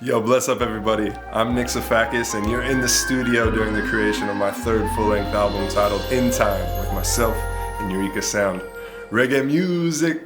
Yo, bless up everybody. I'm Nick Sefakis and you're in the studio during the creation of my third full-length album titled In Time with myself and Eureka Sound. Reggae music.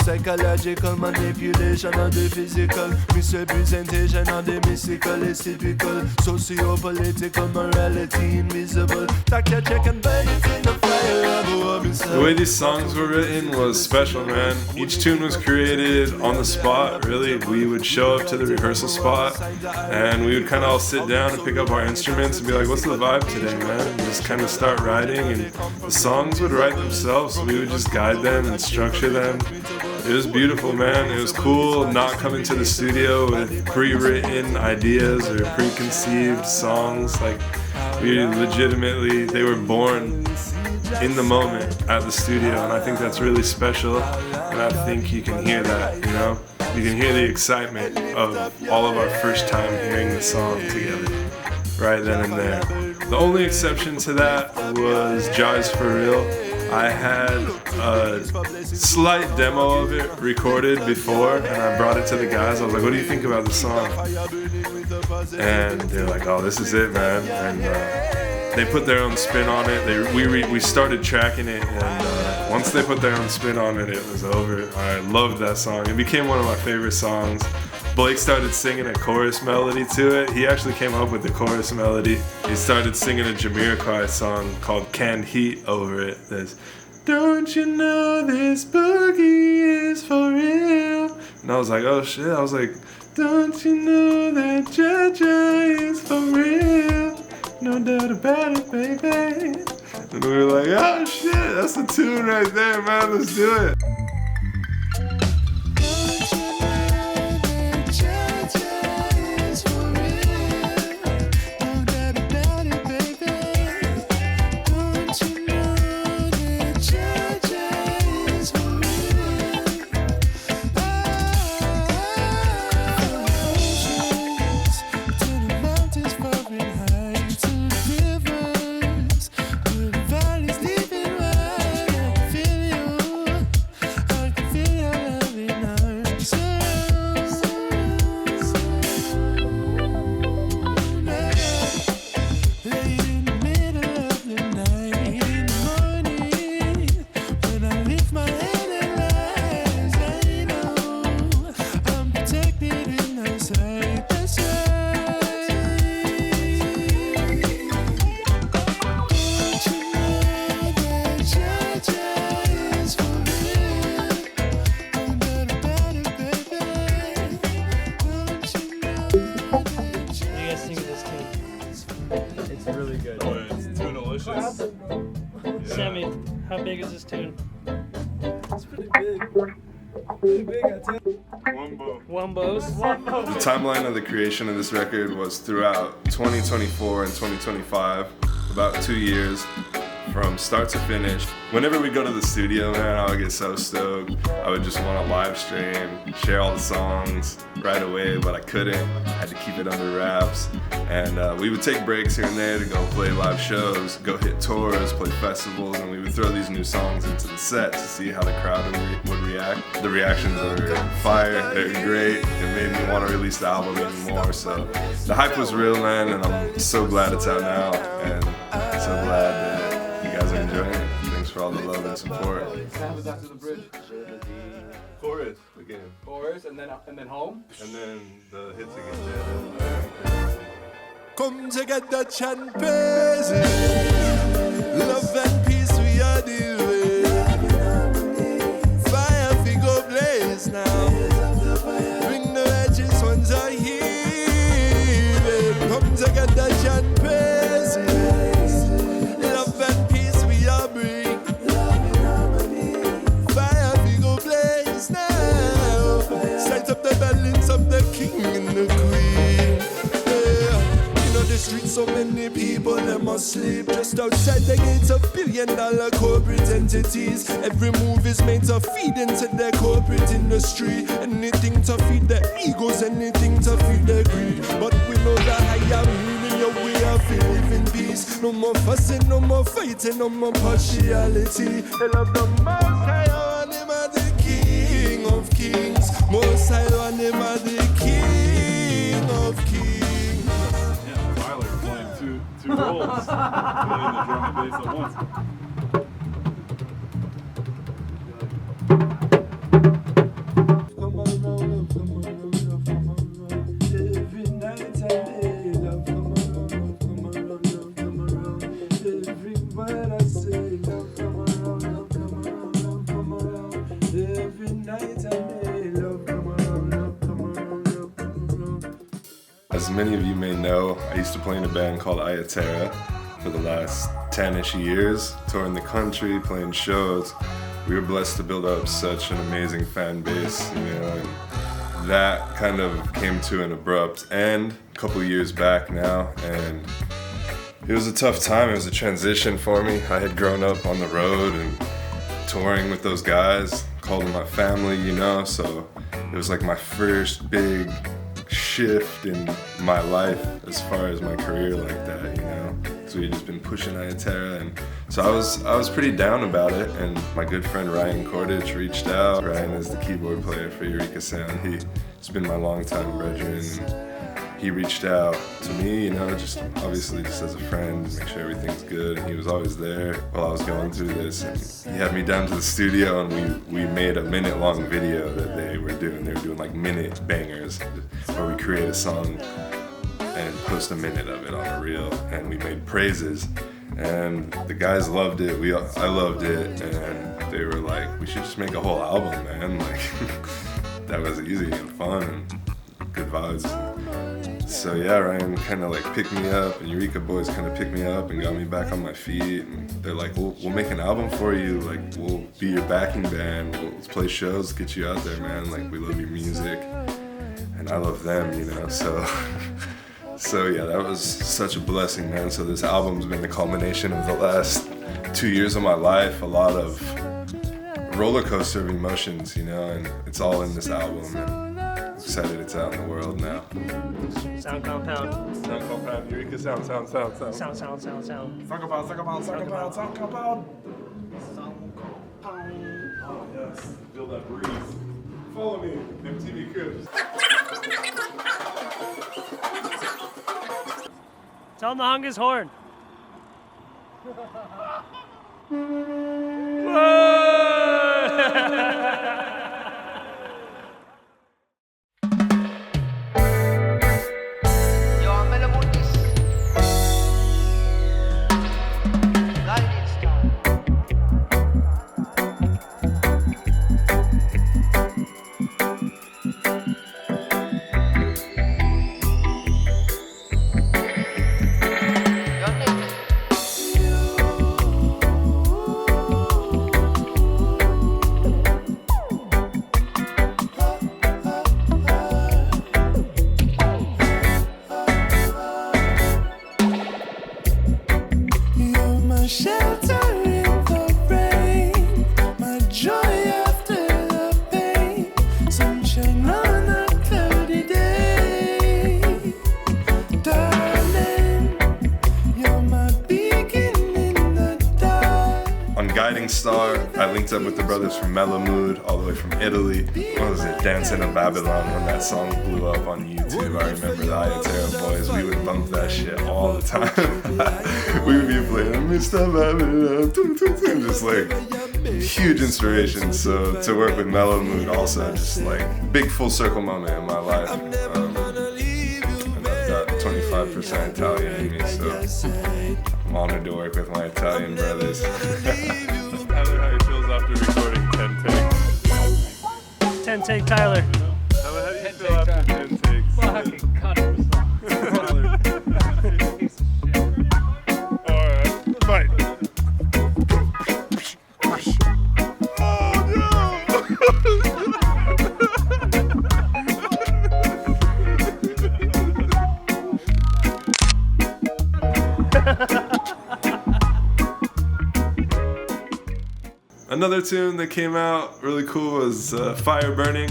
Psychological manipulation of the physical, misrepresentation of the mystical is typical, socio-political morality invisible. Doctor check and burn it in the fire of the way these songs were written was special, man. Each tune was created on the spot, really. We would show up to the rehearsal spot and we would kind of all sit down and pick up our instruments and be like, what's the vibe today, man? And just kind of start writing, and the songs would write themselves. We would just guide them and structure them. It was beautiful, man. It was cool not coming to the studio with pre-written ideas or preconceived songs. Like, we legitimately, they were born in the moment at the studio, and I think that's really special, and I think you can hear that, you know? You can hear the excitement of all of our first time hearing the song together, right then and there. The only exception to that was Jai's For Real. I had a slight demo of it recorded before, and I brought it to the guys. I was like, what do you think about the song? And they're like, oh, this is it, man. And they put their own spin on it. We started tracking it, and once they put their own spin on it, it was over. I loved that song. It became one of my favorite songs. Blake started singing a chorus melody to it. He actually came up with the chorus melody. He started singing a Jamiroquai song called Canned Heat over it. There's, don't you know this boogie is for real? And I was like, oh shit. I was like, don't you know that Jaja is for real? No doubt about it, baby. And we were like, oh shit, that's the tune right there, man. Let's do it. Sammy, how big is this tune? It's pretty big. Pretty big, I tell you. Wombos. The timeline of the creation of this record was throughout 2024 and 2025, about 2 years from start to finish. Whenever we go to the studio, man, I would get so stoked. I would just want to live stream, share all the songs right away, but I couldn't. I had to keep it under wraps. And we would take breaks here and there to go play live shows, go hit tours, play festivals, and we would throw these new songs into the set to see how the crowd would react. The reactions were fire, they were great. It made me want to release the album even more. So the hype was real, man, and I'm so glad it's out now, and so glad that you guys are enjoying it. Thanks for all the love and support. After the bridge. Chorus again. Chorus and then home. And then the hits again. Come together, chant praises. Love and peace we are the way. Fire we go blaze now. Bring the righteous ones are healing. Come together, chant praises. Love and peace we are bring. Fire we go blaze now. Sight up the balance of the king and the queen. many people them asleep just outside the gates of billion-dollar corporate entities. Every move is made to feed into their corporate industry. Anything to feed their egos, anything to feed their greed. But we know the higher meaning, your way of live in peace. No more fussing, no more fighting, no more partiality. I love the most high on him are the King of Kings. Most high on him are the King of Kings. Yeah, Tyler playing two roles, playing the drum and bass at once. Come around, come around, come around. Every night and day, love, come around, come around, come around. Every word I say, love, come around, come around, come around. Every night and day, love, come around, come around, come around. As many of you may know, I used to play in a band called Ayatera for the last 10-ish years, touring the country, playing shows. We were blessed to build up such an amazing fan base, you know, and that kind of came to an abrupt end a couple years back now, and it was a tough time. It was a transition for me. I had grown up on the road and touring with those guys, called them my family, you know, so it was like my first big shift in my life as far as my career like that, you know. So we had just been pushing Ayatera, and so I was pretty down about it, and my good friend Ryan Cordich reached out. Ryan is the keyboard player for Eureka Sound. He's been my longtime brethren, and he reached out to me, you know, just obviously just as a friend, to make sure everything's good, and he was always there while I was going through this, and he had me down to the studio, and we made a minute-long video that they were doing like minute bangers, where we create a song and post a minute of it on a reel, and we made praises, and the guys loved it, I loved it, and they were like, we should just make a whole album, man, like, that was easy and fun and good vibes. So yeah, Ryan kind of like picked me up, and Eureka boys kind of picked me up and got me back on my feet, and they're like, we'll make an album for you, like, we'll be your backing band, we'll play shows, get you out there, man, like, we love your music, and I love them, you know, so yeah, that was such a blessing, man. So this album's been the culmination of the last 2 years of my life, a lot of roller coaster of emotions, you know, and it's all in this album, and I'm excited it's out in the world now. Sound compound. Sound compound, Eureka sound. Sound. Sound compound. Oh yes, feel that breeze. Follow me, MTV Cribs. Tell him to hung his horn. Star. I linked up with the brothers from Mellow all the way from Italy. What was it? Dancing in Babylon, when that song blew up on YouTube. I remember the Ayatera boys. We would bump that shit all the time. We would be playing Mr. Babylon, just like huge inspiration. So to work with Mellow also just like big full circle moment in my life. And I've got 25% Italian in me, so I'm honored to work with my Italian brothers. How he feels after recording 10 takes. 10 take Tyler. How do you feel after 10 takes? Fucking cut it. Alright, fight. Another tune that came out really cool was Fire Burning.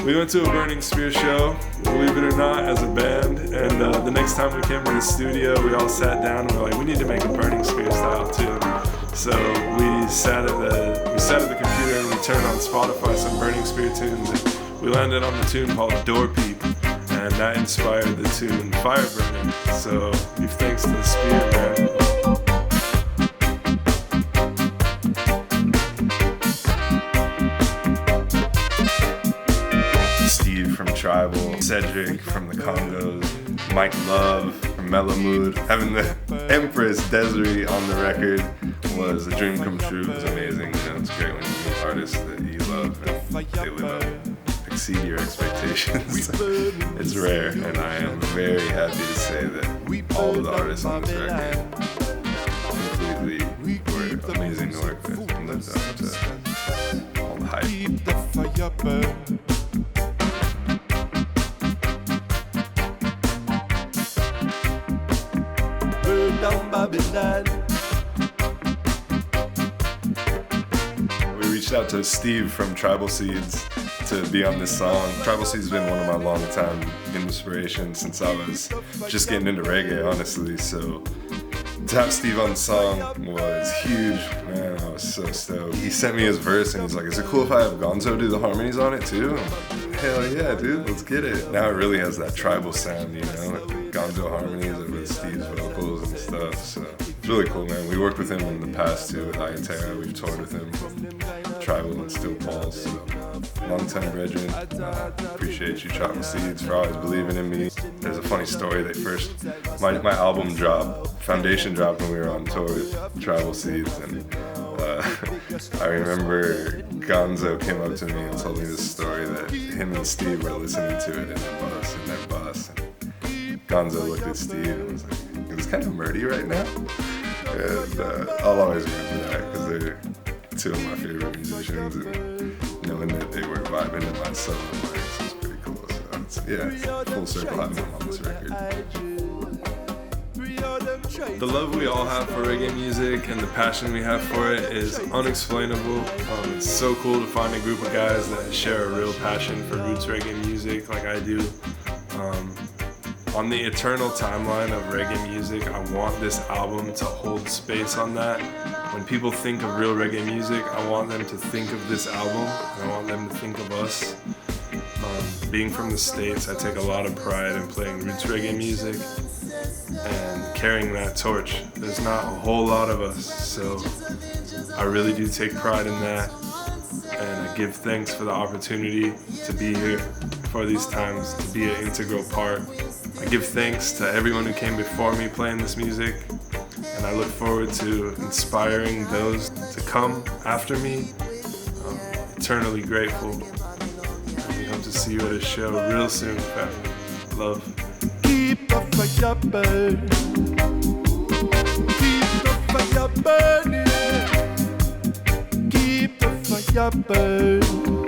We went to a Burning Spear show, believe it or not, as a band, and the next time we came to the studio, we all sat down and we were like, we need to make a Burning Spear style tune. So we sat at the computer and we turned on Spotify some Burning Spear tunes, and we landed on the tune called Door Peep, and that inspired the tune Fire Burning. So give thanks to the Spear, man. From Tribal, Cedric from the Congos, Mike Love from Mellow Mood. Having the Empress Dezarie on the record was a dream come true. It was amazing. You know, it's great when you meet artists that you love and they live up, exceed your expectations. It's rare, and I am very happy to say that all of the artists on this record completely were amazing to work with and lived up to all the hype. We reached out to Steve from Tribal Seeds to be on this song. Tribal Seeds has been one of my long-time inspirations since I was just getting into reggae, honestly. So to have Steve on the song was huge, man. I was so stoked. He sent me his verse and he's like, is it cool if I have Gonzo do the harmonies on it too? I'm like, hell yeah, dude, let's get it. Now it really has that tribal sound, you know? Gonzo harmonies with Steve's vocals and stuff, so it's really cool, man. We worked with him in the past too with Ayatera. We've toured with him, Tribal and Still Pulse, so long-time brethren. Appreciate you, Tribal Seeds, for always believing in me. There's a funny story. My album dropped, Foundation dropped when we were on tour with Tribal Seeds, and I remember Gonzo came up to me and told me this story that him and Steve were listening to it in their bus. Gonzo looked at Steve and was like, it was kind of Murdy right now. And I'll always remember that because they're two of my favorite musicians, and knowing that they were vibing in my solo lyrics was pretty cool. So it's full circle having them on this record. The love we all have for reggae music and the passion we have for it is unexplainable. It's so cool to find a group of guys that share a real passion for roots reggae music like I do. On the eternal timeline of reggae music, I want this album to hold space on that. When people think of real reggae music, I want them to think of this album, and I want them to think of us. Being from the States, I take a lot of pride in playing roots reggae music and carrying that torch. There's not a whole lot of us, so I really do take pride in that, and I give thanks for the opportunity to be here for these times, to be an integral part. I give thanks to everyone who came before me playing this music, and I look forward to inspiring those to come after me. I'm eternally grateful, and we hope to see you at a show real soon, family. Love. Keep the fire burning. Keep the fire burning. Keep the fire burning.